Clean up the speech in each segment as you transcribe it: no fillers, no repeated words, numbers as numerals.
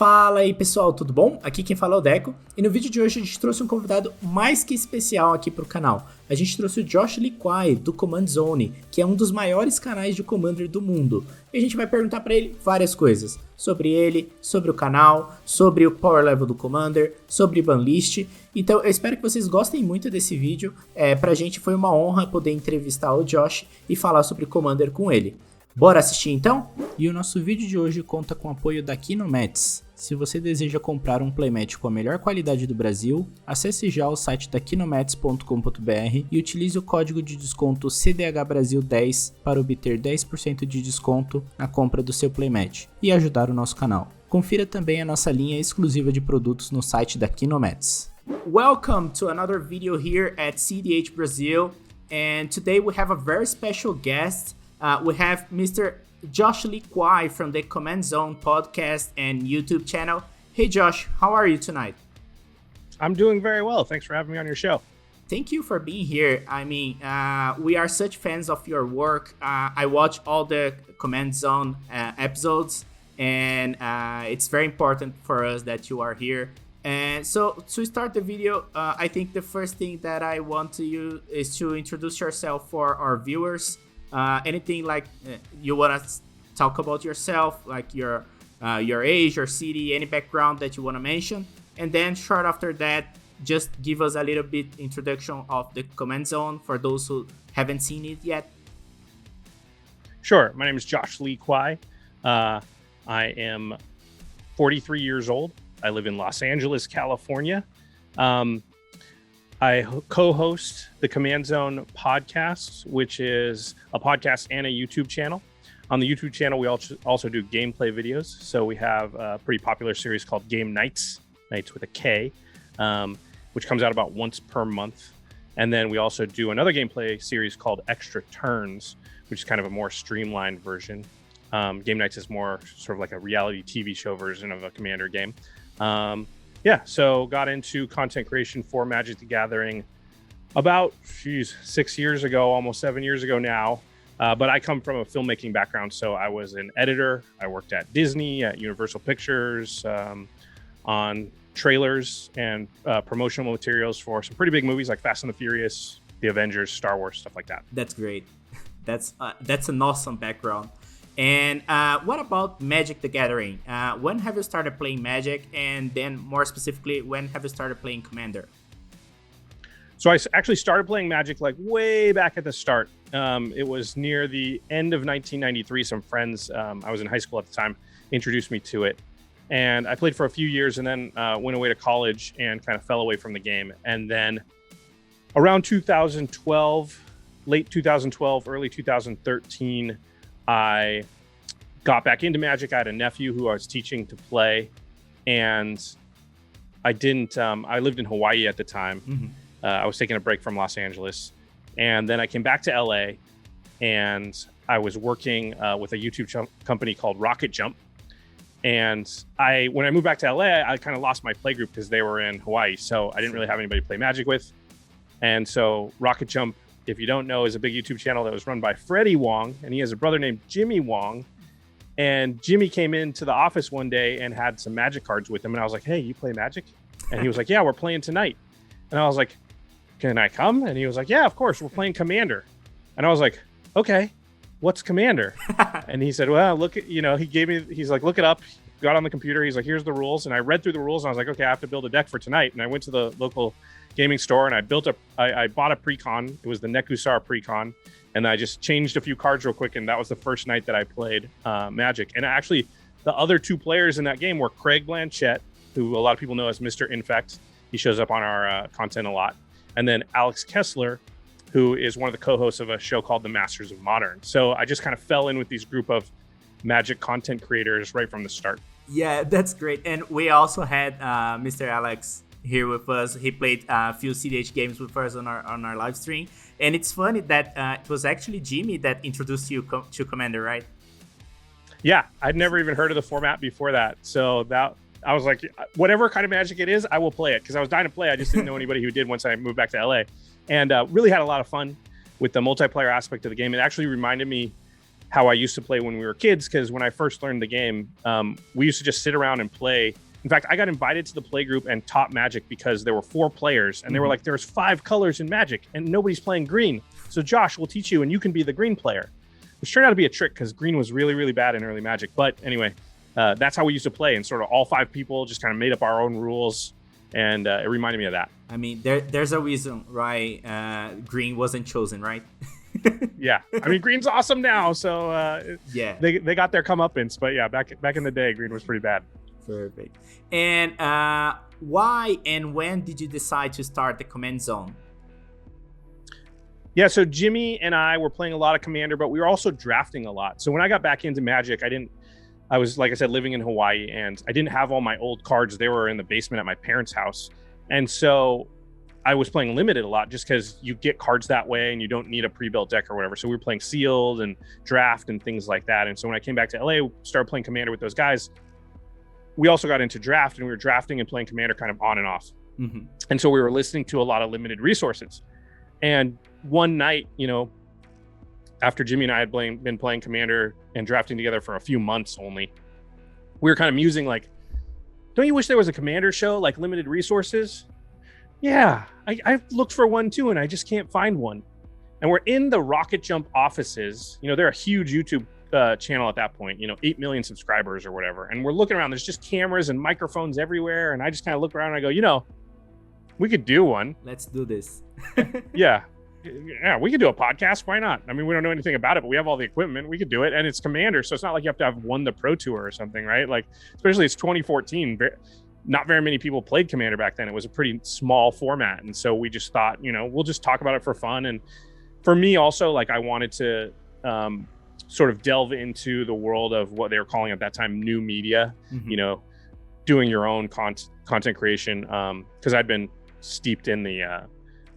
Fala aí pessoal, tudo bom? Aqui quem fala é o Deco e no vídeo de hoje a gente trouxe um convidado mais que especial aqui pro canal. A gente trouxe o Josh Lee Kwai do Command Zone, que é um dos maiores canais de Commander do mundo. E a gente vai perguntar pra ele várias coisas, sobre ele, sobre o canal, sobre o power level do Commander, sobre banlist. Então eu espero que vocês gostem muito desse vídeo. Pra gente foi uma honra poder entrevistar o Josh e falar sobre Commander com ele. Bora assistir então? E o nosso vídeo de hoje conta com o apoio da Kinomats. Se você deseja comprar um playmat com a melhor qualidade do Brasil, acesse já o site da kinomats.com.br e utilize o código de desconto cEDH BRASIL 10 para obter 10% de desconto na compra do seu playmat e ajudar o nosso canal. Confira também a nossa linha exclusiva de produtos no site da Kinomats. Welcome to another video here at cEDH BRASIL, and today we have a very special guest. We have Mr. Josh Lee Kwai from the Command Zone podcast and YouTube channel. Hey Josh, how are you tonight? I'm doing very well. Thanks for having me on your show. Thank you for being here. I mean, we are such fans of your work. I watch all the Command Zone episodes, and it's very important for us that you are here. And so to start the video, I think the first thing that I want to you is to introduce yourself for our viewers. Anything like you want to talk about yourself, like your age, your city, any background that you want to mention. And then short after that, just give us a little bit introduction of the Command Zone for those who haven't seen it yet. Sure. My name is Josh Lee Kwai. I am 43 years old. I live in Los Angeles, California. I co-host the Command Zone podcast, which is a podcast and a YouTube channel. On the YouTube channel, we also do gameplay videos. So we have a pretty popular series called Game Nights with a K, which comes out about once per month. And then we also do another gameplay series called Extra Turns, which is kind of a more streamlined version. Game Nights is more sort of like a reality TV show version of a Commander game. So got into content creation for Magic the Gathering about 6 years ago, almost 7 years ago now. But I come from a filmmaking background, so I was an editor. I worked at Disney, at Universal Pictures, on trailers and promotional materials for some pretty big movies like Fast and the Furious, The Avengers, Star Wars, stuff like that. That's great. That's an awesome background. And what about Magic the Gathering? When have you started playing Magic? And then more specifically, when have you started playing Commander? So I actually started playing Magic like way back at the start. It was near the end of 1993. Some friends, I was in high school at the time, introduced me to it. And I played for a few years and then went away to college and kind of fell away from the game. And then around 2012, late 2012, early 2013, I got back into Magic. I had a nephew who I was teaching to play, and I lived in Hawaii at the time. Mm-hmm. I was taking a break from Los Angeles, and then I came back to LA, and I was working with a YouTube company called Rocket Jump. And when I moved back to LA, I kind of lost my play group because they were in Hawaii, so I didn't really have anybody to play Magic with. And so Rocket Jump, if you don't know, is a big YouTube channel that was run by Freddie Wong, and he has a brother named Jimmy Wong. And Jimmy came into the office one day and had some Magic cards with him, and I was like, "Hey, you play Magic?" And he was like, "Yeah, we're playing tonight." And I was like, "Can I come?" And he was like, "Yeah, of course, we're playing Commander." And I was like, "Okay, what's Commander?" And he said, "Well, look at, he's like, look it up." Got on the computer, he's like, "Here's the rules." And I read through the rules, and I was like, "Okay, I have to build a deck for tonight." And I went to the local gaming store and I bought a precon. It was the Nekusar precon, and I just changed a few cards real quick, and that was the first night that I played Magic. And actually, the other two players in that game were Craig Blanchett, who a lot of people know as Mr. Infect. He shows up on our content a lot. And then Alex Kessler, who is one of the co-hosts of a show called The Masters of Modern. So I just kind of fell in with these group of Magic content creators right from the start. Yeah, that's great. And we also had Mr. Alex here with us. He played a few cEDH games with us on our live stream. And it's funny that it was actually Jimmy that introduced you to Commander, right? Yeah, I'd never even heard of the format before that. So that I was like, whatever kind of Magic it is, I will play it, because I was dying to play. I just didn't know anybody who did once I moved back to LA. And really had a lot of fun with the multiplayer aspect of the game. It actually reminded me how I used to play when we were kids. Because when I first learned the game, we used to just sit around and play. In fact, I got invited to the play group and taught Magic because there were 4 players and they were like, there's 5 colors in Magic and nobody's playing green. So Josh, we'll teach you and you can be the green player, which turned out to be a trick because green was really, really bad in early Magic. But anyway, that's how we used to play, and sort of all 5 people just kind of made up our own rules. And it reminded me of that. I mean, there's a reason why green wasn't chosen, right? Yeah, I mean, green's awesome now, so yeah, they got their comeuppance. But yeah, back in the day, green was pretty bad. Perfect. And why and when did you decide to start the Command Zone? Yeah, so Jimmy and I were playing a lot of Commander, but we were also drafting a lot. So when I got back into Magic, I was, like I said, living in Hawaii, and I didn't have all my old cards. They were in the basement at my parents' house. And so I was playing limited a lot just because you get cards that way and you don't need a pre-built deck or whatever. So we were playing sealed and draft and things like that. And so when I came back to LA, started playing Commander with those guys. We also got into draft, and we were drafting and playing Commander kind of on and off. And so we were listening to a lot of limited resources. And one night, after Jimmy and I had been playing Commander and drafting together for a few months only, we were kind of musing like, don't you wish there was a Commander show like limited resources? Yeah, I've looked for one too, and I just can't find one. And we're in the Rocket Jump offices. They're a huge YouTube channel at that point, 8 million subscribers or whatever. And we're looking around, there's just cameras and microphones everywhere. And I just kind of look around and I go, we could do one. Let's do this. Yeah, we could do a podcast. Why not? I mean, we don't know anything about it, but we have all the equipment. We could do it. And it's Commander. So it's not like you have to have won the Pro Tour or something, right? Like, especially it's 2014. Not very many people played Commander back then. It was a pretty small format. And so we just thought, we'll just talk about it for fun. And for me also, like, I wanted to sort of delve into the world of what they were calling at that time new media, doing your own content creation, because I'd been steeped in the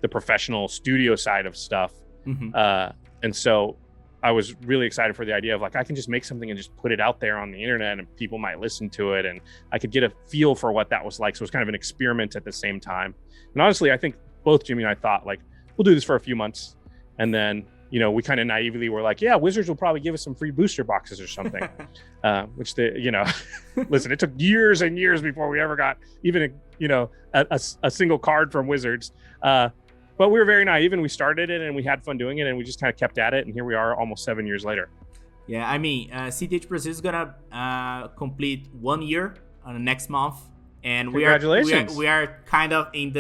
professional studio side of stuff. And so I was really excited for the idea of like, I can just make something and just put it out there on the internet and people might listen to it. And I could get a feel for what that was like. So it was kind of an experiment at the same time. And honestly, I think both Jimmy and I thought like, we'll do this for a few months. And then, we kind of naively were like, yeah, Wizards will probably give us some free booster boxes or something, which listen, it took years and years before we ever got even, a single card from Wizards. But we were very naive and we started it and we had fun doing it and we just kind of kept at it. And here we are almost 7 years later. Yeah, I mean, cEDH Brazil is going to complete 1 year next month. And congratulations. We are kind of in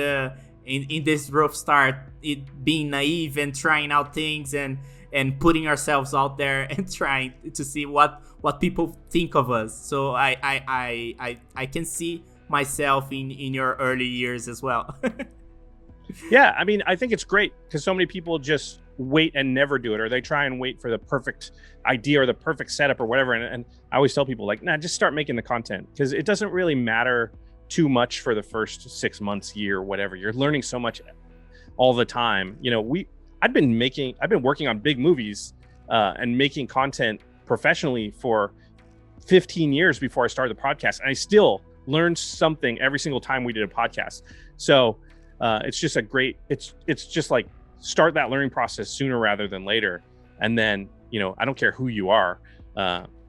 this rough start, it being naive and trying out things and putting ourselves out there and trying to see what people think of us. So I can see myself in your early years as well. Yeah, I mean, I think it's great because so many people just wait and never do it, or they try and wait for the perfect idea or the perfect setup or whatever. And I always tell people like, just start making the content because it doesn't really matter too much for the first 6 months, year, whatever. You're learning so much all the time. I've been working on big movies and making content professionally for 15 years before I started the podcast. And I still learned something every single time we did a podcast. So it's just it's just like start that learning process sooner rather than later. And then, I don't care who you are,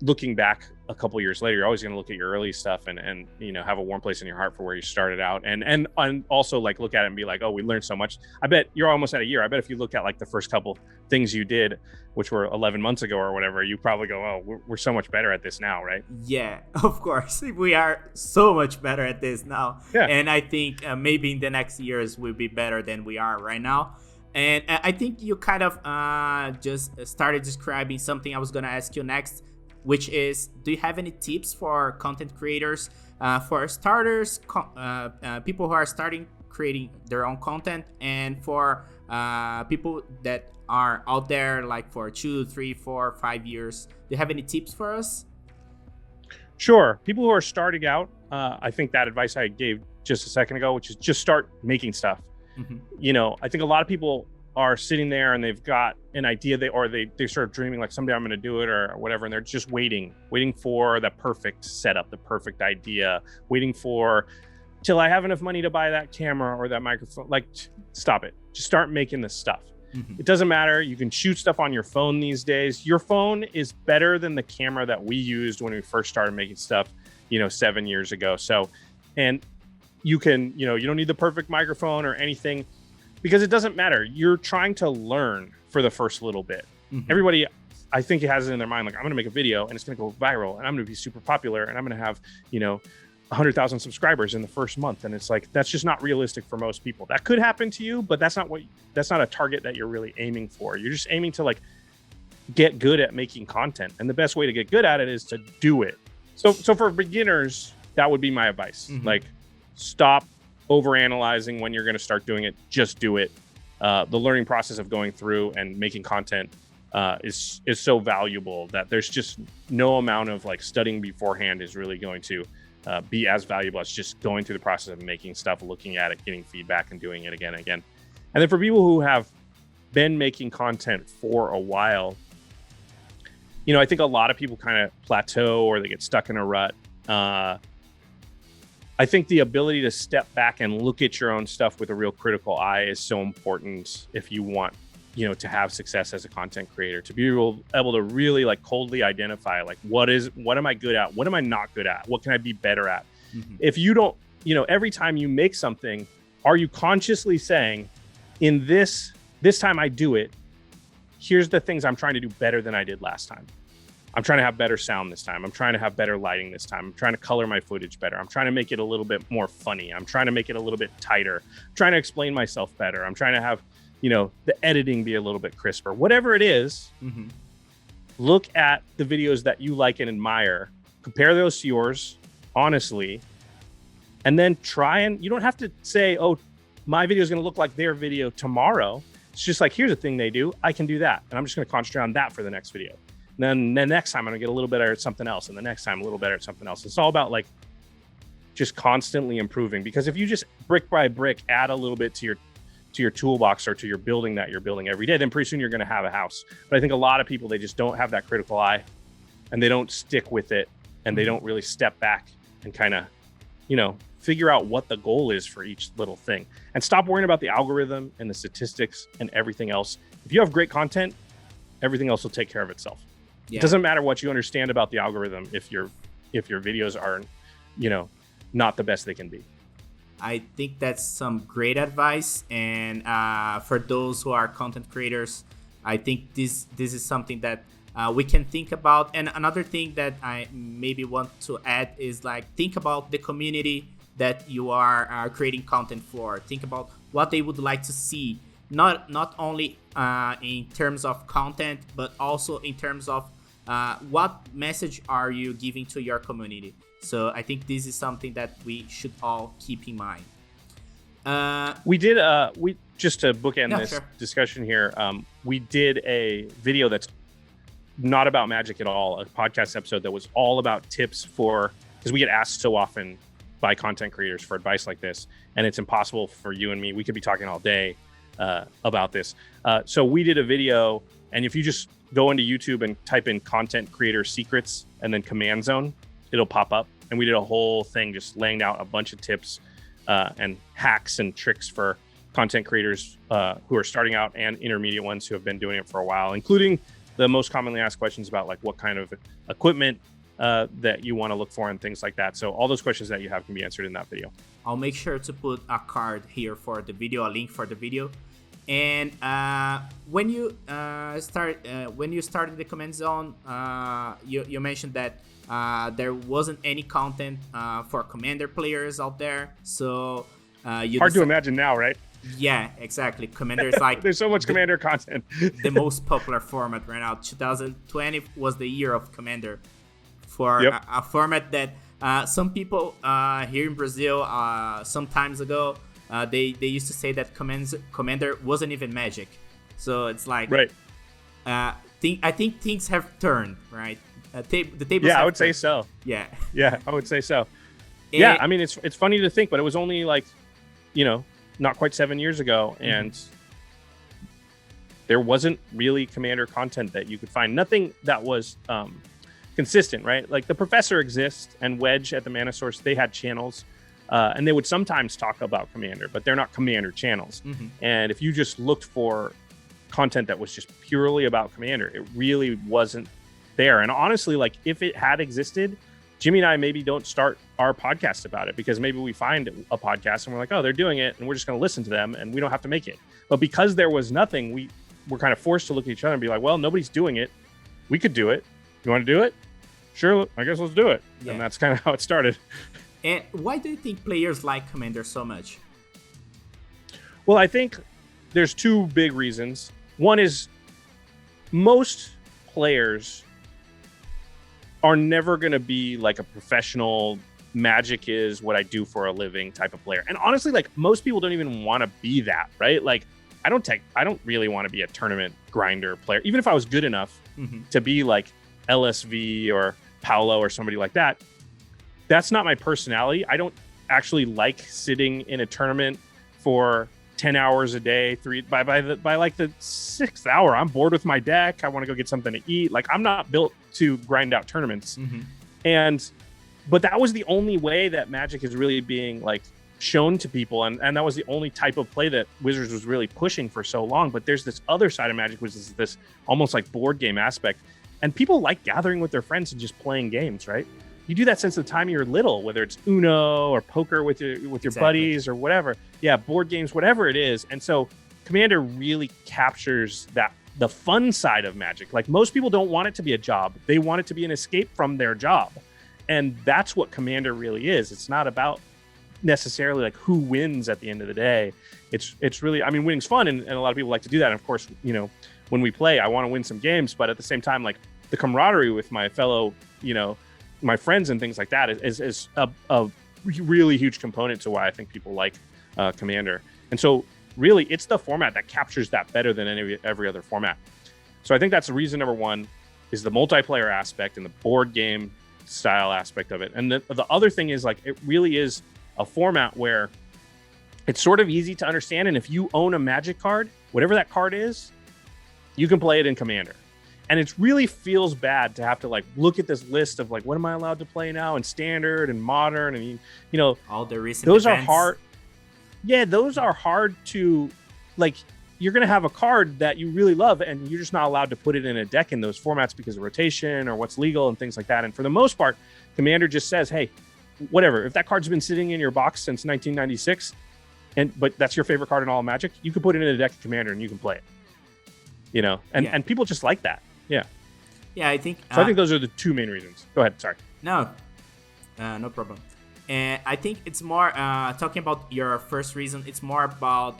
looking back a couple years later, you're always going to look at your early stuff and have a warm place in your heart for where you started out. And also like look at it and be like, oh, we learned so much. I bet you're almost at a year. I bet if you look at like the first couple things you did, which were 11 months ago or whatever, you probably go, oh, we're so much better at this now, right? Yeah, of course. We are so much better at this now. Yeah. And I think maybe in the next years we'll be better than we are right now. And I think you kind of just started describing something I was going to ask you next, which is, do you have any tips for content creators, for starters, people who are starting creating their own content, and for people that are out there like for 2, 3, 4, 5 years? Do you have any tips for us? Sure. People who are starting out, I think that advice I gave just a second ago, which is just start making stuff. I think a lot of people are sitting there and they've got an idea, they're sort of dreaming like someday I'm going to do it or whatever, and they're just waiting for the perfect setup, the perfect idea, waiting for till I have enough money to buy that camera or that microphone. Like, stop it. Just start making this stuff. It doesn't matter. You can shoot stuff on your phone these days. Your phone is better than the camera that we used when we first started making stuff, 7 years ago. So, and you can, you don't need the perfect microphone or anything, because it doesn't matter. You're trying to learn for the first little bit. Everybody, I think, it has it in their mind, like, I'm going to make a video and it's going to go viral and I'm going to be super popular and I'm going to have, 100,000 subscribers in the first month. And it's like, that's just not realistic for most people. That could happen to you, but that's not a target that you're really aiming for. You're just aiming to like get good at making content. And the best way to get good at it is to do it. So for beginners, that would be my advice. Like, stop overanalyzing when you're going to start doing it. Just do it. The learning process of going through and making content is so valuable that there's just no amount of like studying beforehand is really going to be as valuable as just going through the process of making stuff, looking at it, getting feedback, and doing it again and again. And then for people who have been making content for a while, I think a lot of people kind of plateau or they get stuck in a rut. I think the ability to step back and look at your own stuff with a real critical eye is so important if you want, to have success as a content creator, to be able to really like coldly identify, like, what am I good at? What am I not good at? What can I be better at? If you don't, every time you make something, are you consciously saying, in this time I do it, here's the things I'm trying to do better than I did last time. I'm trying to have better sound this time. I'm trying to have better lighting this time. I'm trying to color my footage better. I'm trying to make it a little bit more funny. I'm trying to make it a little bit tighter. I'm trying to explain myself better. I'm trying to have, the editing be a little bit crisper. Whatever it is, look at the videos that you like and admire, compare those to yours, honestly, and then you don't have to say, oh, my video is going to look like their video tomorrow. It's just like, here's a thing they do. I can do that. And I'm just going to concentrate on that for the next video. And then the next time I'm going to get a little better at something else. And the next time a little better at something else. It's all about like just constantly improving, because if you just brick by brick add a little bit to your toolbox or to your building that you're building every day, then pretty soon you're going to have a house. But I think a lot of people, they just don't have that critical eye and they don't stick with it, and they don't really step back and kind of, figure out what the goal is for each little thing, and stop worrying about the algorithm and the statistics and everything else. If you have great content, everything else will take care of itself. It doesn't matter what you understand about the algorithm if your videos are, not the best they can be. I think that's some great advice. And for those who are content creators, I think this is something that we can think about. And another thing that I maybe want to add is like, think about the community that you are creating content for. Think about what they would like to see, not only in terms of content, but also in terms of what message are you giving to your community. So I think this is something that we should all keep in mind. We just to bookend this discussion here, we did a video that's not about magic at all, a podcast episode that was all about tips because we get asked so often by content creators for advice like this, and it's impossible for you and me. We could be talking all day about this. So we did a video, and if you just go into YouTube and type in content creator secrets and then command zone, it'll pop up. And we did a whole thing just laying out a bunch of tips and hacks and tricks for content creators who are starting out and intermediate ones who have been doing it for a while, including the most commonly asked questions about like what kind of equipment that you want to look for and things like that. So all those questions that you have can be answered in that video. I'll make sure to put a card here for the video, a link for the video. And when you started the command zone, you mentioned that there wasn't any content for Commander players out there. So hard to imagine now, right? Yeah, exactly. Commander is like there's so much Commander content. The most popular format right now. 2020 was the year of Commander, for a format that some people here in Brazil some times ago they used to say that Commander wasn't even Magic. So it's like right. I think things have turned, right? The tables. Yeah, I would say so. Yeah, I would say so. Yeah, I mean it's funny to think, but it was only like, not quite 7 years ago, and there wasn't really Commander content that you could find. Nothing that was consistent, right? Like the Professor exists, and Wedge at the Mana Source, they had channels, and they would sometimes talk about Commander, but they're not Commander channels. And if you just looked for content that was just purely about Commander. It really wasn't there. And honestly, like if it had existed, Jimmy and I maybe don't start our podcast about it, because maybe we find a podcast and we're like, oh, they're doing it, and we're just going to listen to them and we don't have to make it. But because there was nothing, we were kind of forced to look at each other and be like, well, nobody's doing it. We could do it. You want to do it? Sure, I guess let's do it. Yeah. And that's kind of how it started. And why do you think players like Commander so much? Well, I think there's two big reasons. One is most players are never going to be like a professional Magic is what I do for a living type of player. And honestly, like most people don't even want to be that, right? Like I don't really want to be a tournament grinder player. Even if I was good enough to be like LSV or Paolo or somebody like that, that's not my personality. I don't actually like sitting in a tournament for 10 hours a day. By like the 6th hour, I'm bored with my deck. I want to go get something to eat. Like I'm not built to grind out tournaments. But that was the only way that Magic is really being like shown to people, and that was the only type of play that Wizards was really pushing for so long. But there's this other side of Magic, which is this almost like board game aspect, and people like gathering with their friends and just playing games, right? You do that since the time you're little, whether it's Uno or poker with your buddies or whatever. Yeah, board games, whatever it is. And so Commander really captures the fun side of Magic. Like most people don't want it to be a job. They want it to be an escape from their job. And that's what Commander really is. It's not about necessarily like who wins at the end of the day. It's really, I mean, winning's fun, and a lot of people like to do that. And of course, you know, when we play, I want to win some games, but at the same time, like the camaraderie with my fellow, you know, my friends and things like that is a really huge component to why I think people like Commander. And so really it's the format that captures that better than every other format. So I think that's the reason number one is the multiplayer aspect and the board game style aspect of it. And the other thing is like, it really is a format where it's sort of easy to understand. And if you own a Magic card, whatever that card is, you can play it in Commander. And it really feels bad to have to like look at this list of like, what am I allowed to play now in Standard and Modern, and you know, all the recent those events. Are hard. Yeah, those are hard to like. You're going to have a card that you really love, and you're just not allowed to put it in a deck in those formats because of rotation or what's legal and things like that. And for the most part, Commander just says, hey, whatever, if that card's been sitting in your box since 1996, but that's your favorite card in all of Magic, you can put it in a deck of Commander and you can play it. You know, and people just like that. Yeah. Yeah, I think... So I think those are the two main reasons. Go ahead, sorry. No problem. And I think it's more, talking about your first reason, it's more about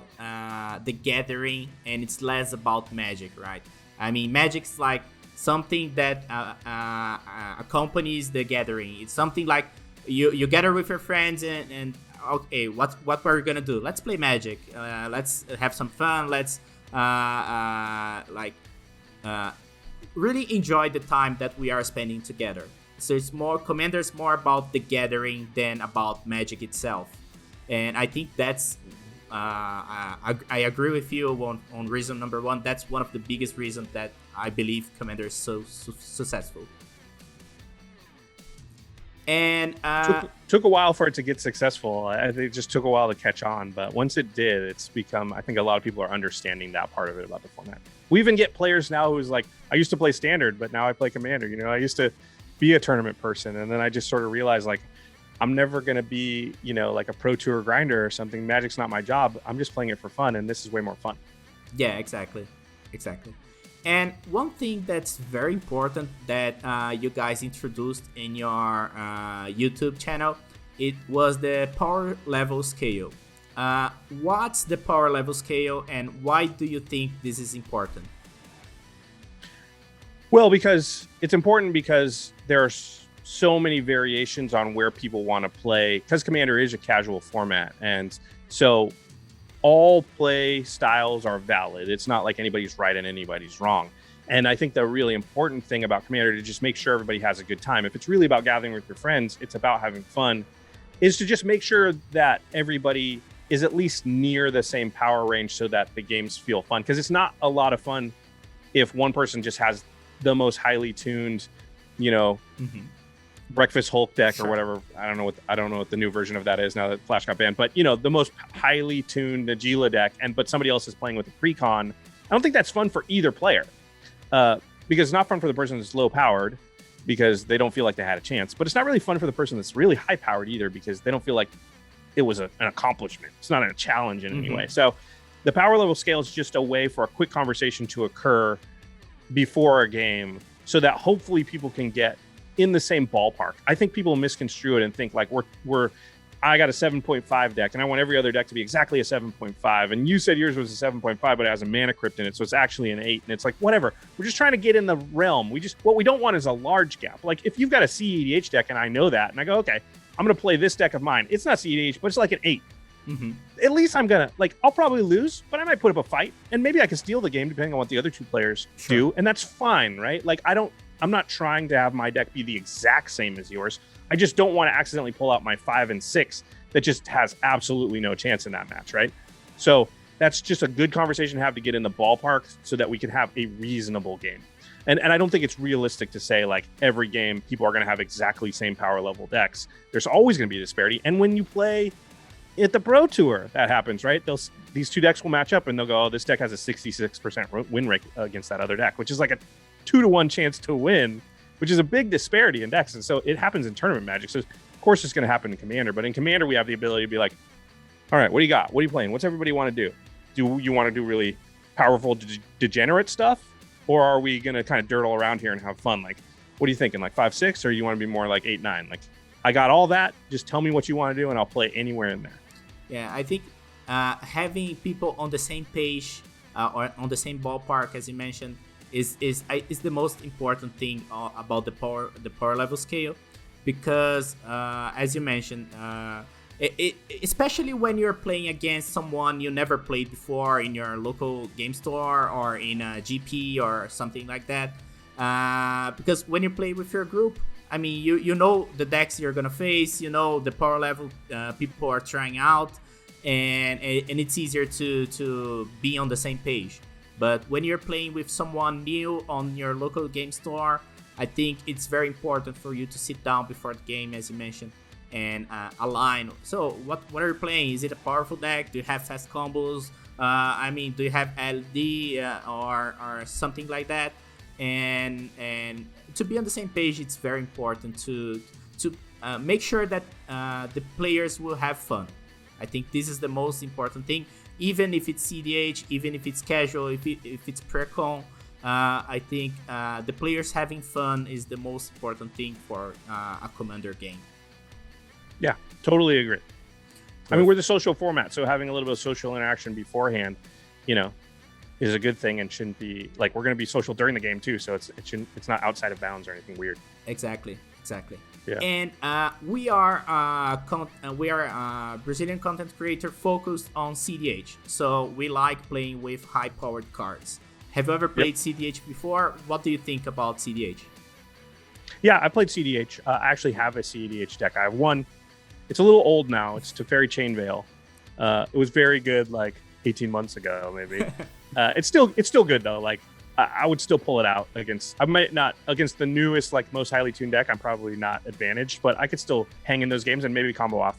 the gathering, and it's less about Magic, right? I mean, Magic's like something that accompanies the gathering. It's something like you gather with your friends and okay, what we're gonna do? Let's play Magic. Let's have some fun. Let's really enjoy the time that we are spending together. So it's more, Commander's more about the gathering than about Magic itself. And I think that's, I agree with you on reason number one. That's one of the biggest reasons that I believe Commander is so successful. And took a while for it to get successful. I think it just took a while to catch on, but once it did, it's become, I think a lot of people are understanding that part of it about the format. We even get players now who's like, I used to play Standard, but now I play Commander. You know, I used to be a tournament person, and then I just sort of realized like, I'm never going to be, you know, like a pro tour grinder or something. Magic's not my job. I'm just playing it for fun, and this is way more fun. Yeah, exactly. And one thing that's very important that you guys introduced in your YouTube channel, it was the power level scale. What's the power level scale, and why do you think this is important? Well, because it's important because there are so many variations on where people want to play, because Commander is a casual format. And so all play styles are valid. It's not like anybody's right and anybody's wrong. And I think the really important thing about Commander, to just make sure everybody has a good time, if it's really about gathering with your friends, it's about having fun, is to just make sure that everybody is at least near the same power range so that the games feel fun. Because it's not a lot of fun if one person just has the most highly tuned, you know, Breakfast Hulk deck, sure, or whatever. I don't know what the new version of that is now that Flash got banned. But you know, the most highly tuned Najila deck, but somebody else is playing with a precon. I don't think that's fun for either player, because it's not fun for the person that's low powered because they don't feel like they had a chance, but it's not really fun for the person that's really high powered either because they don't feel like it was an accomplishment. It's not a challenge in any way. So the power level scale is just a way for a quick conversation to occur before a game so that hopefully people can get in the same ballpark. I think people misconstrue it and think like I got a 7.5 deck and I want every other deck to be exactly a 7.5. And you said yours was a 7.5, but it has a mana crypt in it. So it's actually an 8. And it's like, whatever. We're just trying to get in the realm. What we don't want is a large gap. Like if you've got a cEDH deck and I know that and I go, okay, I'm going to play this deck of mine. It's not cEDH, but it's like an 8. At least I'm going to, I'll probably lose, but I might put up a fight. And maybe I can steal the game depending on what the other two players do. And that's fine, right? Like I'm not trying to have my deck be the exact same as yours. I just don't want to accidentally pull out my 5 and 6 that just has absolutely no chance in that match, right? So that's just a good conversation to have to get in the ballpark so that we can have a reasonable game. And I don't think it's realistic to say like every game people are going to have exactly same power level decks. There's always going to be a disparity. And when you play at the Pro Tour, that happens, right? These two decks will match up and they'll go, oh, this deck has a 66% win rate against that other deck, which is like a 2-to-1 chance to win, which is a big disparity in decks. And so it happens in tournament Magic. So of course it's going to happen in Commander, but in Commander we have the ability to be like, all right, what do you got? What are you playing? What's everybody want to do? Do you want to do really powerful degenerate stuff? Or are we going to kind of dirtle around here and have fun? Like, what are you thinking? Like 5-6, or you want to be more like 8-9? Like, I got all that. Just tell me what you want to do and I'll play anywhere in there. Yeah, I think having people on the same page or on the same ballpark, as you mentioned, is the most important thing about the power level scale, because as you mentioned, especially when you're playing against someone you never played before in your local game store or in a GP or something like that, because when you play with your group, I mean, you know the decks you're gonna face, you know the power level people are trying out, and it's easier to be on the same page. But when you're playing with someone new on your local game store, I think it's very important for you to sit down before the game, as you mentioned, and align. So what are you playing? Is it a powerful deck? Do you have fast combos? I mean, do you have LD or something like that? And to be on the same page, it's very important to make sure that the players will have fun. I think this is the most important thing. Even if it's cEDH, even if it's casual, if it's pre-con, I think the players having fun is the most important thing for a Commander game. Yeah, totally agree. I mean, we're the social format, so having a little bit of social interaction beforehand, is a good thing and shouldn't be like, we're going to be social during the game too, so it's not outside of bounds or anything weird. Exactly. Yeah. And we are a Brazilian content creator focused on cEDH, so we like playing with high-powered cards. Have you ever played cEDH before? What do you think about cEDH? Yeah, I played cEDH. I actually have a cEDH deck. I have one. It's a little old now. It's Teferi Chainveil. It was very good like 18 months ago, maybe. It's still good though. Like I would still pull it out I might not against the newest, like most highly tuned deck. I'm probably not advantaged, but I could still hang in those games and maybe combo off.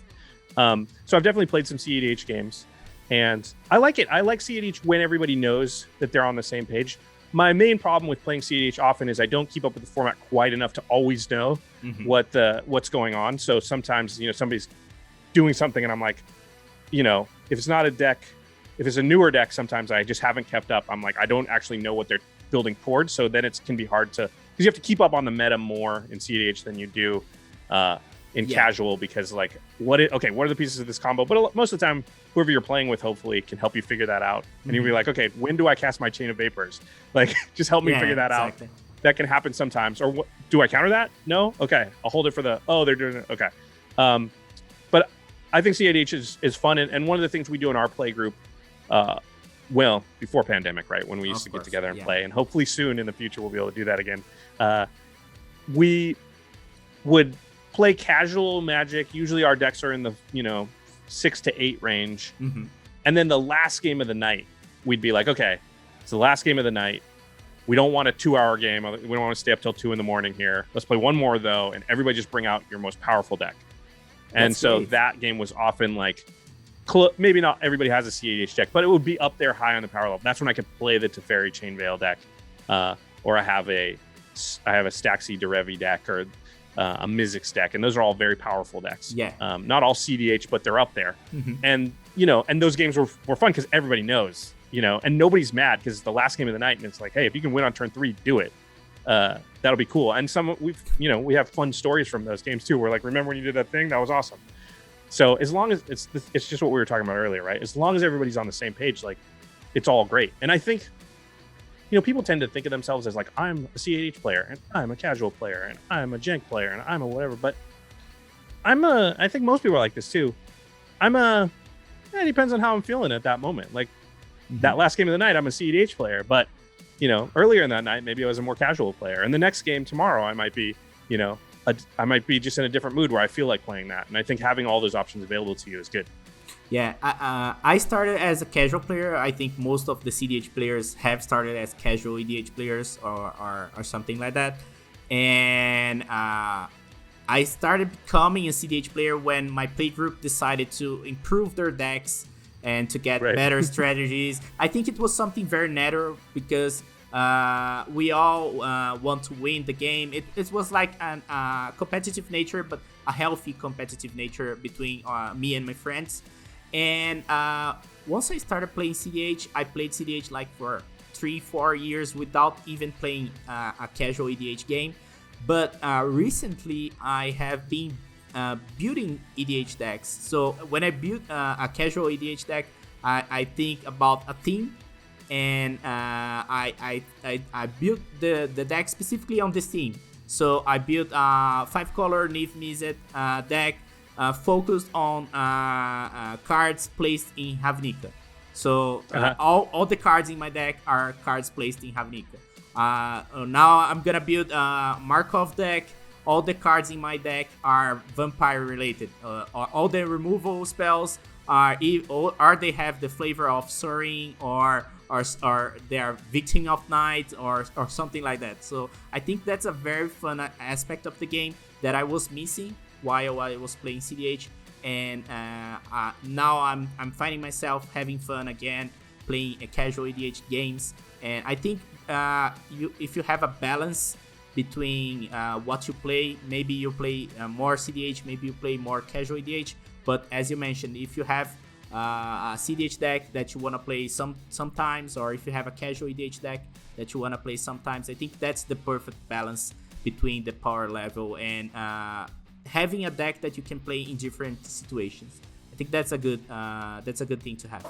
So I've definitely played some cEDH games, and I like it. I like cEDH when everybody knows that they're on the same page. My main problem with playing cEDH often is I don't keep up with the format quite enough to always know what's going on. So sometimes somebody's doing something and I'm like, if it's not a deck. If it's a newer deck, sometimes I just haven't kept up. I'm like, I don't actually know what they're building towards. So then it can be hard to, because you have to keep up on the meta more in cEDH than you do in casual, because like, what are the pieces of this combo? But most of the time, whoever you're playing with, hopefully can help you figure that out. And you'll be like, okay, when do I cast my Chain of Vapors? Like, just help me figure that out. That can happen sometimes. Or do I counter that? No? Okay. I'll hold it for they're doing it. Okay. But I think cEDH is fun. And one of the things we do in our play group, before pandemic, right, when we used to get together and play, and hopefully soon in the future we'll be able to do that again, we would play casual Magic. Usually our decks are in the 6 to 8 range, and then the last game of the night we'd be like, okay, it's the last game of the night, we don't want a 2-hour game, we don't want to stay up till 2 a.m. here, let's play one more though, and everybody just bring out your most powerful deck. And so that game was often like maybe not everybody has a cEDH deck, but it would be up there high on the power level. That's when I could play the Teferi Chainveil deck, or I have a Staxi Derevi deck, or a Mizzix deck, and those are all very powerful decks. Yeah. Not all cEDH, but they're up there. And and those games were fun because everybody knows, and nobody's mad because it's the last game of the night, and it's like, hey, if you can win on turn 3, do it. That'll be cool. And we have fun stories from those games too. We're like, remember when you did that thing? That was awesome. So as long as it's just what we were talking about earlier, right? As long as everybody's on the same page, like, it's all great. And I think, people tend to think of themselves as like, I'm a cEDH player, and I'm a casual player, and I'm a jank player, and I'm a whatever. But I think most people are like this too. It depends on how I'm feeling at that moment. Like that last game of the night, I'm a cEDH player, but earlier in that night, maybe I was a more casual player. And the next game tomorrow, I might be, I might be just in a different mood where I feel like playing that. And I think having all those options available to you is good. Yeah, I started as a casual player. I think most of the cEDH players have started as casual EDH players or something like that. And I started becoming a cEDH player when my play group decided to improve their decks and to get better strategies. I think it was something very natural because we all want to win the game. It was like a competitive nature, but a healthy competitive nature between me and my friends. And once I started playing cEDH, I played cEDH like for 3-4 years without even playing a casual EDH game. But recently I have been building EDH decks. So when I build a casual EDH deck, I think about a theme, and I built the deck specifically on this theme. So I built a 5-color Niv Mizzet deck focused on cards placed in Ravnica. So all the cards in my deck are cards placed in Ravnica. Now I'm gonna build a Markov deck. All the cards in my deck are vampire related. All the removal spells are they have the flavor of Sorin, or they are Victim of Night or something like that. So I think that's a very fun aspect of the game that I was missing while I was playing cEDH, and now I'm finding myself having fun again playing casual EDH games. And I think if you have a balance between what you play, maybe you play more cEDH, maybe you play more casual EDH. But as you mentioned, if you have a cEDH deck that you want to play sometimes, or if you have a casual EDH deck that you want to play sometimes, I think that's the perfect balance between the power level and having a deck that you can play in different situations. I think that's a good thing to have.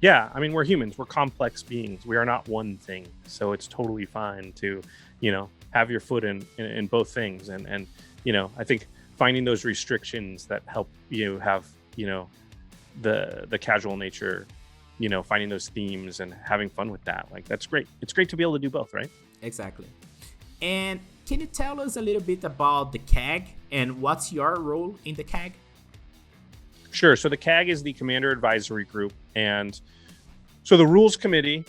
Yeah, I mean, we're humans. We're complex beings. We are not one thing. So it's totally fine to, have your foot in both things. And I think finding those restrictions that help you have, the casual nature, finding those themes and having fun with that. Like, that's great. It's great to be able to do both, right? Exactly. And can you tell us a little bit about the CAG and what's your role in the CAG? Sure. So the CAG is the Commander Advisory Group. And so the Rules Committee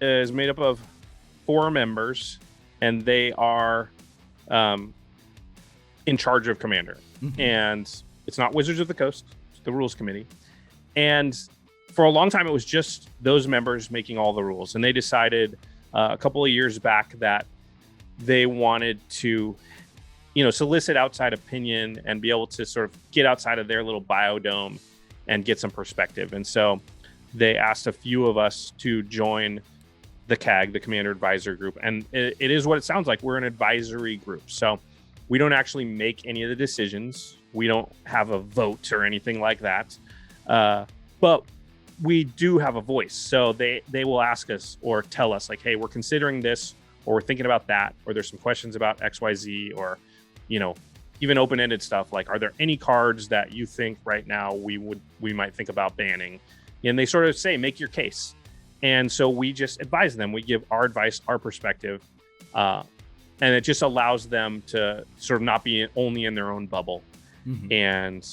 is made up of 4 members, and they are in charge of Commander. And it's not Wizards of the Coast, it's the Rules Committee. And for a long time, it was just those members making all the rules. And they decided a couple of years back that they wanted to solicit outside opinion and be able to sort of get outside of their little biodome and get some perspective. And so they asked a few of us to join the CAG, the Commander Advisor Group. And it is what it sounds like. We're an advisory group. So we don't actually make any of the decisions. We don't have a vote or anything like that. But we do have a voice. So they will ask us or tell us like, hey, we're considering this, or we're thinking about that, or there's some questions about XYZ, or even open-ended stuff like, are there any cards that you think right now we might think about banning? And they sort of say, make your case. And so we just advise them. We give our advice, our perspective, and it just allows them to sort of not be only in their own bubble. And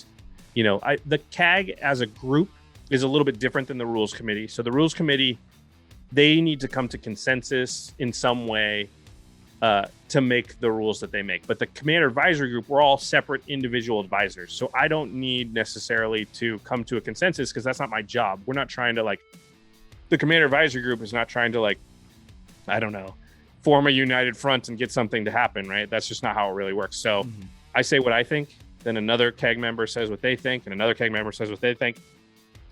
the CAG as a group is a little bit different than the Rules Committee. So the Rules Committee, they need to come to consensus in some way to make the rules that they make. But the Commander Advisory Group, we're all separate individual advisors. So I don't need necessarily to come to a consensus because that's not my job. We're not trying to like, the Commander Advisory Group is not trying to like, I don't know, form a united front and get something to happen, right? That's just not how it really works. So I say what I think, then another KEG member says what they think, and another KEG member says what they think.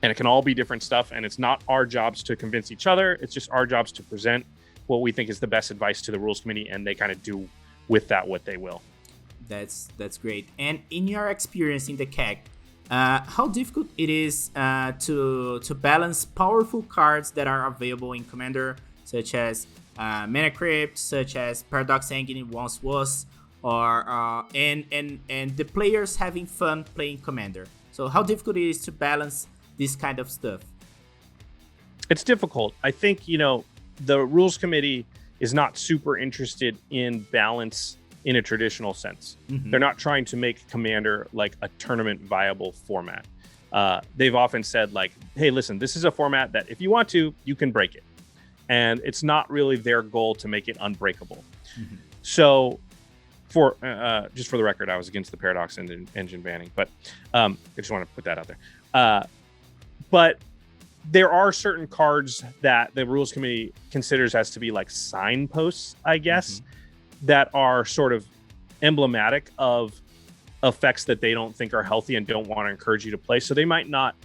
And it can all be different stuff. And it's not our jobs to convince each other. It's just our jobs to present what we think is the best advice to the rules committee, and they kind of do with that what they will. That's great. And in your experience in the KEG, how difficult it is to balance powerful cards that are available in Commander, such as Mana Crypt, such as Paradox Engine once was, or and the players having fun playing Commander. So how difficult it is to balance this kind of stuff? It's difficult. I think, you know, the rules committee is not super interested in balance in a traditional sense. They're not trying to make Commander like a tournament viable format. They've often said like, hey, listen, this is a format that if you want to, you can break it. And it's not really their goal to make it unbreakable. So for just for the record, I was against the Paradox engine banning, but I just want to put that out there. But there are certain cards that the rules committee considers as to be like signposts, I guess, that are sort of emblematic of effects that they don't think are healthy and don't want to encourage you to play. So they might not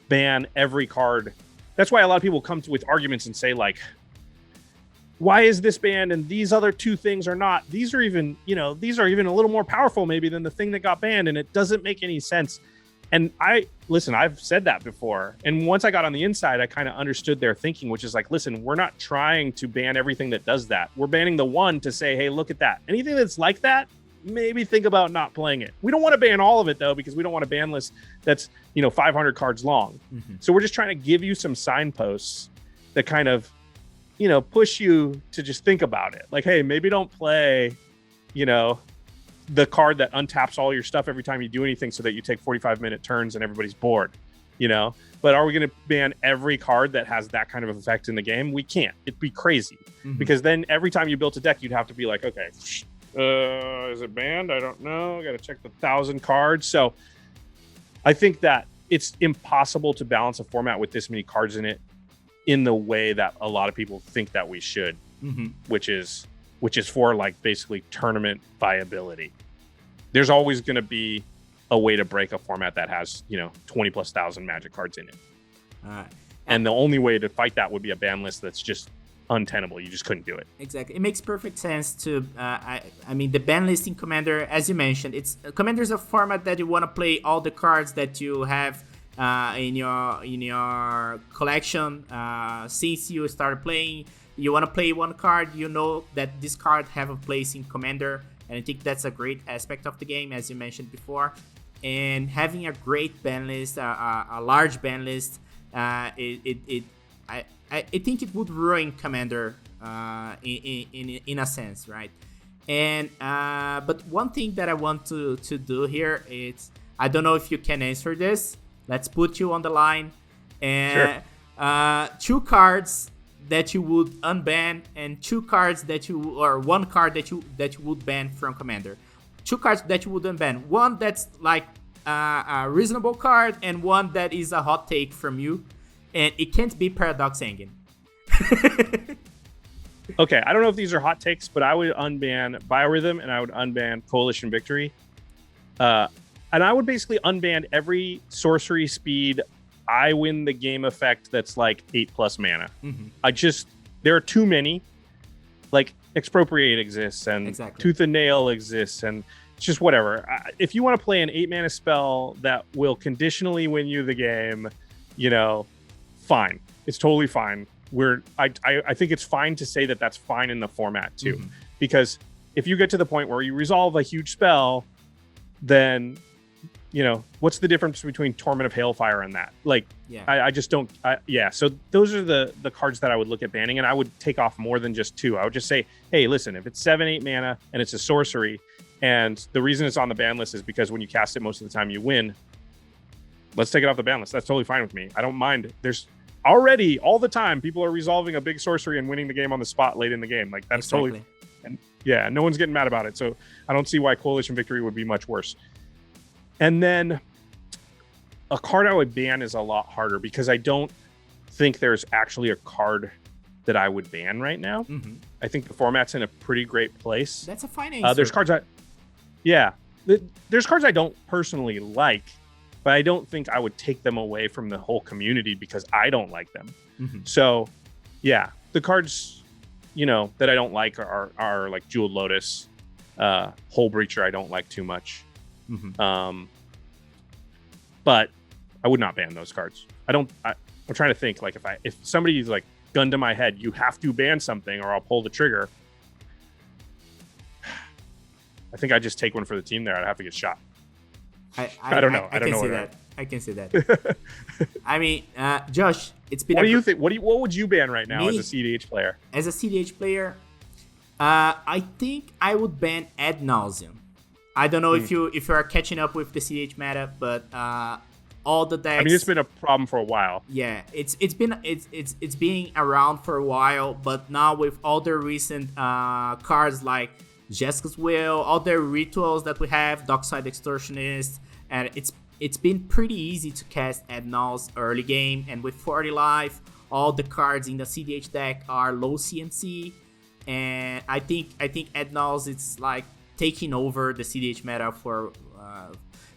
ban every card. That's why a lot of people come with arguments and say like, why is this banned and these other two things are not? These are even, you know, these are even a little more powerful maybe than the thing that got banned, and it doesn't make any sense. And I've said that before. And once I got on the inside, I kind of understood their thinking, which is like, listen, we're not trying to ban everything that does that. We're banning the one to say, hey, look at that. Anything that's like that, maybe think about not playing it. We don't want to ban all of it though, because we don't want a ban list that's, you know, 500 cards long. So we're just trying to give you some signposts that kind of, you know, push you to just think about it. Like, hey, maybe don't play, you know, the card that untaps all your stuff every time you do anything so that you take 45-minute turns and everybody's bored, you know? But are we going to ban every card that has that kind of effect in the game? We can't. It'd be crazy. Because then every time you built a deck, you'd have to be like, okay, is it banned? I don't know. I got to check the 1,000 cards. So I think that it's impossible to balance a format with this many cards in it in the way that a lot of people think that we should, which is for like basically tournament viability. There's always going to be a way to break a format that has, you know, 20,000+ Magic cards in it. And the only way to fight that would be a ban list that's just untenable. You just couldn't do it. Exactly. It makes perfect sense to, I mean, the ban list in Commander, as you mentioned, Commander is a format that you want to play all the cards that you have in your collection since you started playing. You want to play one card, you know that this card have a place in Commander, and I think that's a great aspect of the game, as you mentioned before. And having a great ban list, a large ban list, I think it would ruin Commander in a sense, right? And but one thing that I want to do here is, I don't know if you can answer this. Let's put you on the line. And sure. 2 cards that you would unban, and 2 cards that you, or 1 card that you would ban from Commander. 2 cards that you would unban. One that's like a reasonable card, and one that is a hot take from you, and it can't be Paradox Engine. Okay, I don't know if these are hot takes, but I would unban Biorhythm and I would unban Coalition Victory. And I would basically unban every sorcery speed I win the game effect that's like 8+ mana. There are too many. Like Expropriate exists, and Tooth and Nail exists, and it's just whatever. If you want to play an 8-mana spell that will conditionally win you the game, you know, fine. It's totally fine. I think it's fine to say that that's fine in the format too, because if you get to the point where you resolve a huge spell, then, you know, what's the difference between Torment of Hailfire and that? Like, I just don't. So those are the cards that I would look at banning, and I would take off more than just 2. I would just say, hey, listen, if it's 7-8 mana and it's a sorcery, and the reason it's on the ban list is because when you cast it most of the time you win, let's take it off the ban list. That's totally fine with me. I don't mind. There's already all the time people are resolving a big sorcery and winning the game on the spot late in the game. Like, that's totally And yeah, no one's getting mad about it. So I don't see why Coalition Victory would be much worse. And then a card I would ban is a lot harder because I don't think there's actually a card that I would ban right now. Mm-hmm. I think the format's in a pretty great place. That's a fine answer. There's cards there's cards I don't personally like, but I don't think I would take them away from the whole community because I don't like them. Mm-hmm. So yeah, the cards, that I don't like are like Jeweled Lotus, Hole Breacher I don't like too much. Mm-hmm. But I would not ban those cards. I'm trying to think, like, if somebody's like gun to my head, you have to ban something or I'll pull the trigger. I think I just take one for the team there. I'd have to get shot. I don't know. I can see that. I can see that. I mean, Josh, it's been. What do you think? What would you ban right now Me, as a cEDH player? As a cEDH player, I think I would ban ad nauseam. I don't know if you are catching up with the cEDH meta, but all the decks. I mean, it's been a problem for a while. Yeah, it's been around for a while, but now with all the recent cards like Jessica's Will, all the rituals that we have, Dockside Extortionist, and it's been pretty easy to cast ad nauseam early game, and with 40 life, all the cards in the cEDH deck are low CMC, and I think ad nauseam it's like taking over the cEDH meta for.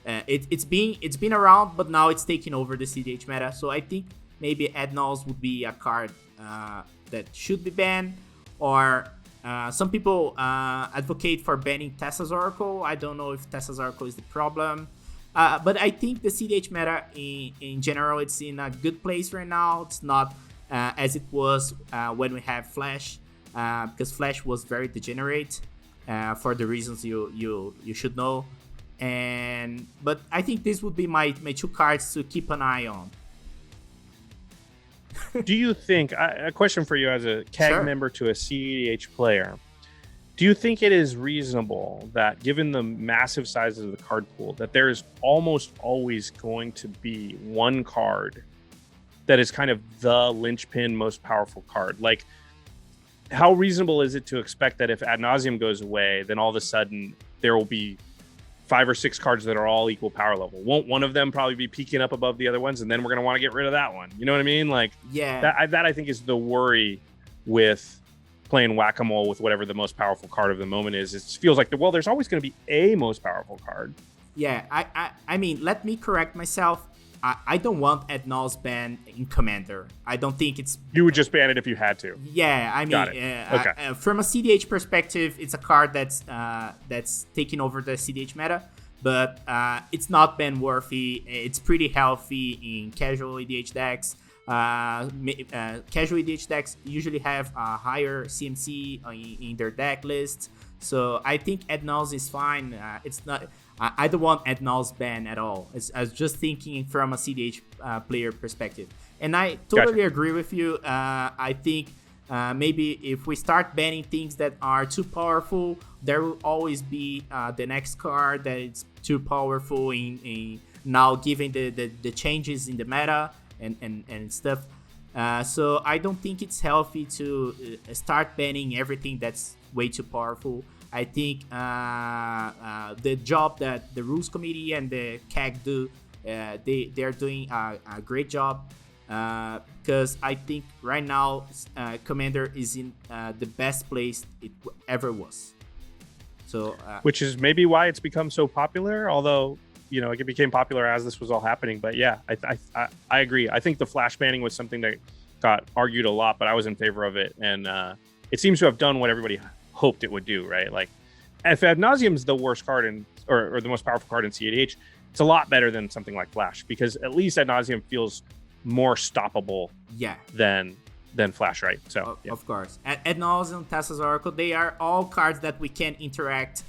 It's been around, but now it's taking over the cEDH meta. So I think maybe ad nauseam would be a card that should be banned, or some people advocate for banning Tessa's Oracle. I don't know if Tessa's Oracle is the problem, but I think the cEDH meta in general it's in a good place right now. It's not as it was when we have Flash, because Flash was very degenerate for the reasons you should know. But I think this would be my two cards to keep an eye on. Do you think, a question for you as a CAG member to a cEDH player, do you think it is reasonable that given the massive sizes of the card pool, that there's almost always going to be one card that is kind of the linchpin most powerful card? Like, how reasonable is it to expect that if ad nauseam goes away, then all of a sudden there will be 5 or 6 cards that are all equal power level? Won't one of them probably be peaking up above the other ones, and then we're going to want to get rid of that one? You know what I mean? Like, yeah, that I think is the worry with playing whack-a-mole with whatever the most powerful card of the moment is. It feels like, there's always going to be a most powerful card. Yeah, I mean, let me correct myself. I don't want ad nauseam ban in Commander. I don't think it's... You would just ban it if you had to. Yeah, I mean, okay. From a cEDH perspective, it's a card that's taking over the cEDH meta, but it's not ban worthy. It's pretty healthy in casual EDH decks. Casual EDH decks usually have a higher CMC in their deck list, so I think ad nauseam is fine. It's not... I don't want ad nauseam ban at all. I was just thinking from a cEDH player perspective. And I totally agree with you. I think maybe if we start banning things that are too powerful, there will always be the next card that is too powerful in now given the changes in the meta and stuff. So I don't think it's healthy to start banning everything that's way too powerful. I think the job that the rules committee and the CAG do, they're doing a great job, because I think right now Commander is in the best place it ever was. So, which is maybe why it's become so popular. Although it became popular as this was all happening. But yeah, I agree. I think the flash banning was something that got argued a lot, but I was in favor of it, and it seems to have done what everybody hoped it would do, right? Like, if ad nauseam's the worst card or the most powerful card in cEDH, it's a lot better than something like Flash, because at least ad nauseam feels more stoppable than Flash, right? So of course, ad nauseam, Tessa's Oracle, they are all cards that we can interact.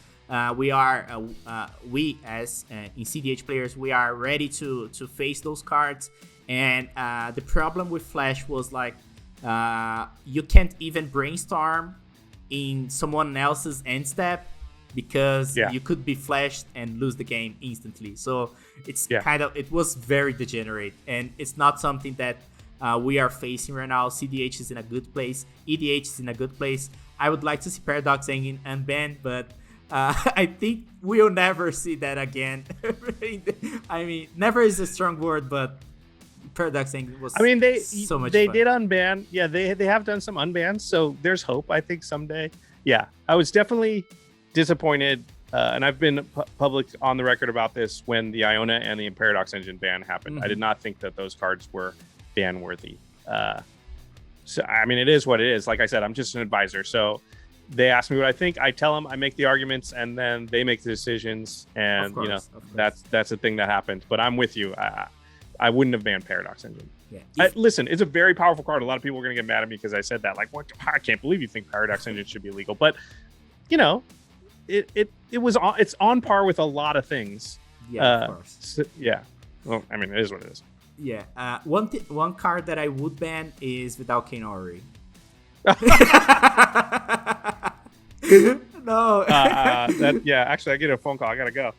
We as in cEDH players, we are ready to face those cards. And the problem with Flash was like you can't even brainstorm in someone else's end step, because you could be flashed and lose the game instantly. So it's it was very degenerate, and it's not something that we are facing right now. cEDH is in a good place, EDH is in a good place. I would like to see Paradox Engine unbanned, but I think we'll never see that again. I mean, never is a strong word, but Paradox Engine was so much they fun. did unban. Yeah, they have done some unbans, so there's hope, I think, someday. Yeah, I was definitely disappointed, and I've been public on the record about this when the Iona and the Paradox Engine ban happened. I did not think that those cards were ban worthy. So, I mean, it is what it is. Like I said, I'm just an advisor, so they ask me what I think. I tell them, I make the arguments, and then they make the decisions. And course, you know, that's the thing that happened. But I'm with you. I wouldn't have banned Paradox Engine. Yeah. Listen, it's a very powerful card. A lot of people are going to get mad at me because I said that. Like, what? I can't believe you think Paradox Engine should be illegal. But you know, it's on par with a lot of things. Yeah, of course. So, yeah. Well, I mean, it is what it is. Yeah. One card that I would ban is without Kainori. No. Actually, I get a phone call. I gotta go.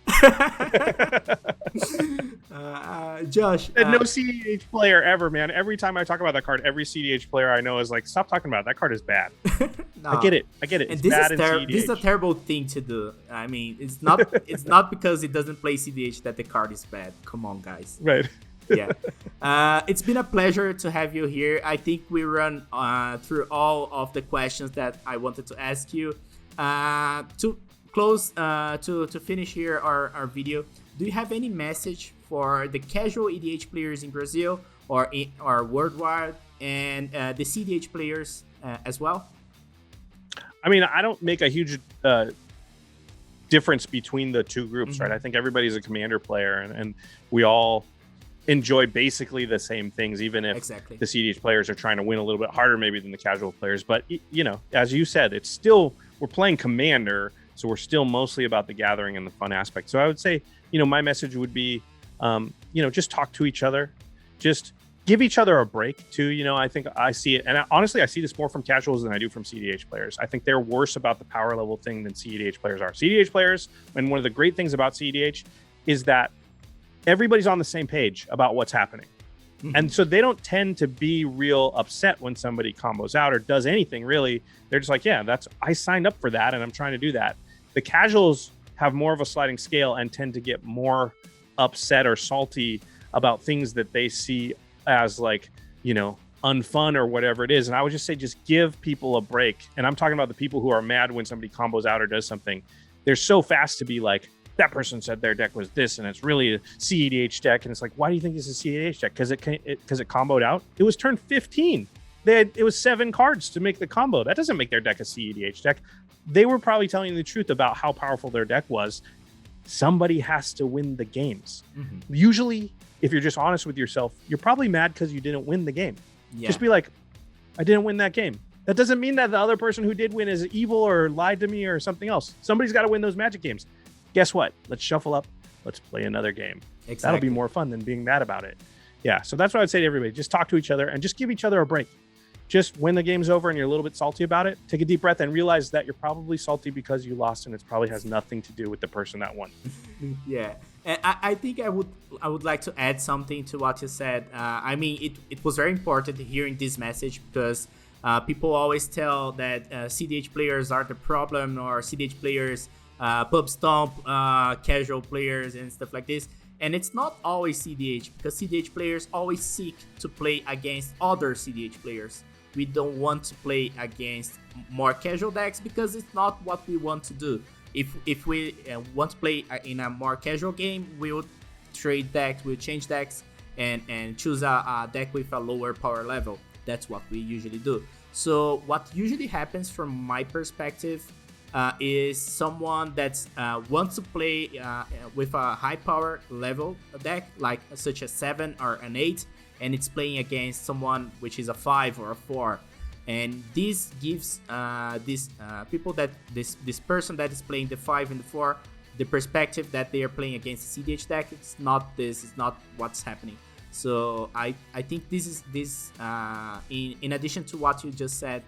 Josh. And no cEDH player ever, man. Every time I talk about that card, every cEDH player I know is like, "Stop talking about it. That card is bad." No. I get it. And it's this bad is in cEDH. This is a terrible thing to do. I mean, it's not because it doesn't play cEDH that the card is bad. Come on, guys. Right. Yeah. It's been a pleasure to have you here. I think we run through all of the questions that I wanted to ask you. To close, to finish here our video, do you have any message for the casual EDH players in Brazil or worldwide, and the cEDH players as well? I mean, I don't make a huge difference between the two groups, right? I think everybody's a commander player, and we all enjoy basically the same things, even if the cEDH players are trying to win a little bit harder maybe than the casual players. But, you know, as you said, it's still, we're playing commander, so we're still mostly about the gathering and the fun aspect. So I would say, you know, my message would be, you know, just talk to each other, just give each other a break too. You know, I think I see it, and honestly, I see this more from casuals than I do from cEDH players. I think they're worse about the power level thing than cEDH players are. cEDH players, and one of the great things about cEDH is that everybody's on the same page about what's happening. And so they don't tend to be real upset when somebody combos out or does anything really. They're just like, yeah, I signed up for that and I'm trying to do that. The casuals have more of a sliding scale and tend to get more upset or salty about things that they see as like, you know, unfun or whatever it is. And I would just say, just give people a break. And I'm talking about the people who are mad when somebody combos out or does something. They're so fast to be like, that person said their deck was this, and it's really a cEDH deck. And it's like, why do you think it's a cEDH deck? Because it comboed out. It was turn 15. It was 7 cards to make the combo. That doesn't make their deck a cEDH deck. They were probably telling you the truth about how powerful their deck was. Somebody has to win the games. Usually, if you're just honest with yourself, you're probably mad because you didn't win the game. Just be like, I didn't win that game. That doesn't mean that the other person who did win is evil or lied to me or something else. Somebody's got to win those Magic games. Guess what? Let's shuffle up. Let's play another game. That'll be more fun than being mad about it. Yeah, so that's what I'd say to everybody. Just talk to each other and just give each other a break. Just when the game's over and you're a little bit salty about it, take a deep breath and realize that you're probably salty because you lost, and it probably has nothing to do with the person that won. Yeah, and I think I would like to add something to what you said. I mean, it was very important hearing this message because people always tell that cEDH players are the problem, or cEDH players pub stomp casual players and stuff like this. And it's not always cEDH, because cEDH players always seek to play against other cEDH players. We don't want to play against more casual decks because it's not what we want to do. If we want to play in a more casual game, we'll trade decks, we'll change decks, and choose a deck with a lower power level. That's what we usually do. So what usually happens from my perspective is someone that wants to play with a high power level deck, like such as 7 or an 8, and it's playing against someone which is a 5 or a 4, and this gives this person that is playing the 5 and the 4 the perspective that they are playing against a cEDH deck. It's not what's happening. So I think this in addition to what you just said,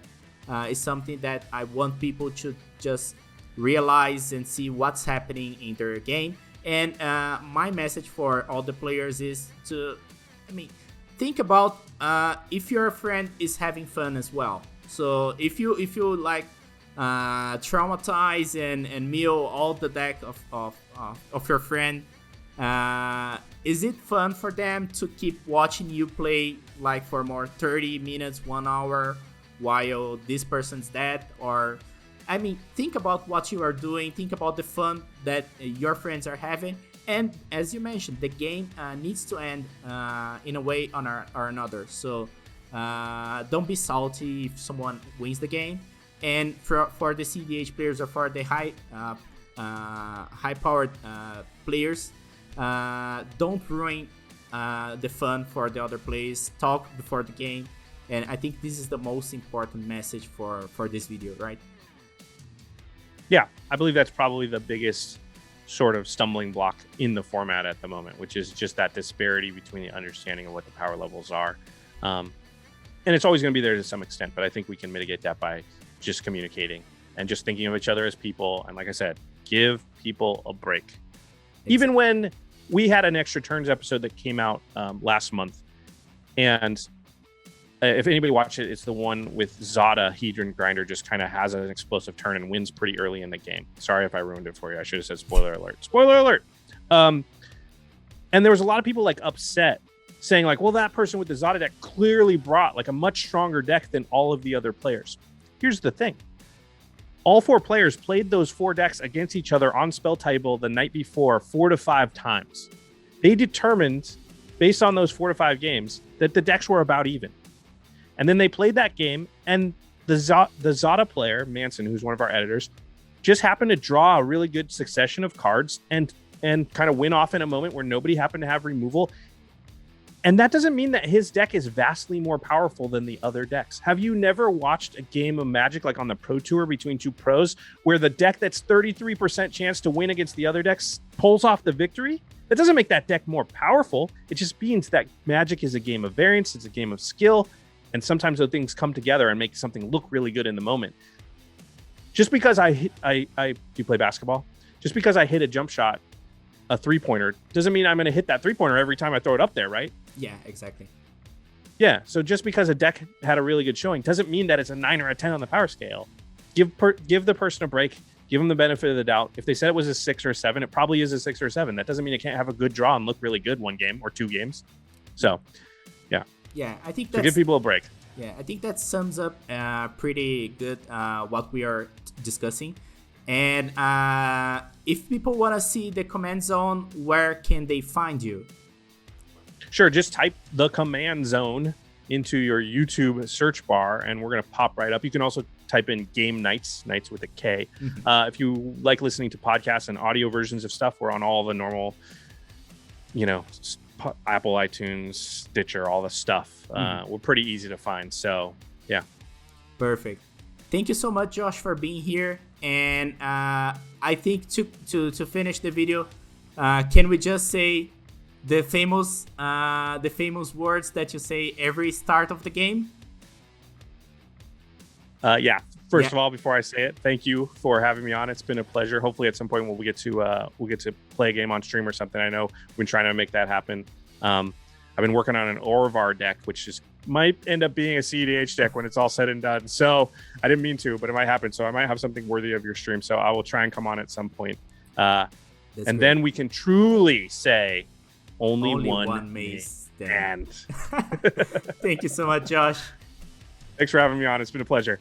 is something that I want people to just realize and see what's happening in their game. And my message for all the players is to, think about if your friend is having fun as well. So if you like traumatize and mill all the deck of your friend. Is it fun for them to keep watching you play like for more 30 minutes, 1 hour while this person's dead? Or, I mean, think about what you are doing, think about the fun that your friends are having. And as you mentioned, the game needs to end in a way or another. So don't be salty if someone wins the game. And for the cEDH players or for the high-powered players, don't ruin the fun for the other players. Talk before the game. And I think this is the most important message for this video, right? Yeah, I believe that's probably the biggest sort of stumbling block in the format at the moment, which is just that disparity between the understanding of what the power levels are. And it's always going to be there to some extent, but I think we can mitigate that by just communicating and just thinking of each other as people. And like I said, give people a break. Exactly. Even when we had an Extra Turns episode that came out last month, and if anybody watched it, it's the one with Zada Hedron Grinder just kind of has an explosive turn and wins pretty early in the game. Sorry if I ruined it for you. I should have said spoiler alert. Spoiler alert! And there was a lot of people like upset, saying like, well, that person with the Zada deck clearly brought like a much stronger deck than all of the other players. Here's the thing. All 4 players played those 4 decks against each other on Spell Table the night before 4 to 5 times. They determined, based on those 4 to 5 games, that the decks were about even. And then they played that game, and the Zada player, Manson, who's one of our editors, just happened to draw a really good succession of cards and kind of win off in a moment where nobody happened to have removal. And that doesn't mean that his deck is vastly more powerful than the other decks. Have you never watched a game of Magic like on the Pro Tour between 2 pros where the deck that's 33% chance to win against the other decks pulls off the victory? That doesn't make that deck more powerful. It just means that Magic is a game of variance. It's a game of skill. And sometimes those things come together and make something look really good in the moment. Just because do you play basketball? Just because I hit a jump shot, a 3-pointer, doesn't mean I'm going to hit that 3-pointer every time I throw it up there, right? Yeah, exactly. Yeah, so just because a deck had a really good showing doesn't mean that it's a 9 or a 10 on the power scale. Give the person a break. Give them the benefit of the doubt. If they said it was a 6 or a 7, it probably is a 6 or a 7. That doesn't mean it can't have a good draw and look really good one game or 2 games. So, yeah. Yeah, I think so give people a break. Yeah, I think that sums up pretty good what we are discussing. And if people want to see the command zone, where can they find you? Sure, just type the command zone into your YouTube search bar, and we're going to pop right up. You can also type in Game Nights with a K. Mm-hmm. If you like listening to podcasts and audio versions of stuff, we're on all the normal, Apple, iTunes, Stitcher, all the stuff. We're pretty easy to find. So, yeah. Perfect. Thank you so much, Josh, for being here. And I think to finish the video, can we just say the famous words that you say every start of the game? Yeah. First of all, before I say it, thank you for having me on. It's been a pleasure. Hopefully, at some point we'll get to play a game on stream or something. I know we've been trying to make that happen. I've been working on an Orvar deck, which might end up being a cEDH deck when it's all said and done. So I didn't mean to, but it might happen. So I might have something worthy of your stream. So I will try and come on at some point. Then we can truly say only one may stand. Thank you so much, Josh. Thanks for having me on. It's been a pleasure.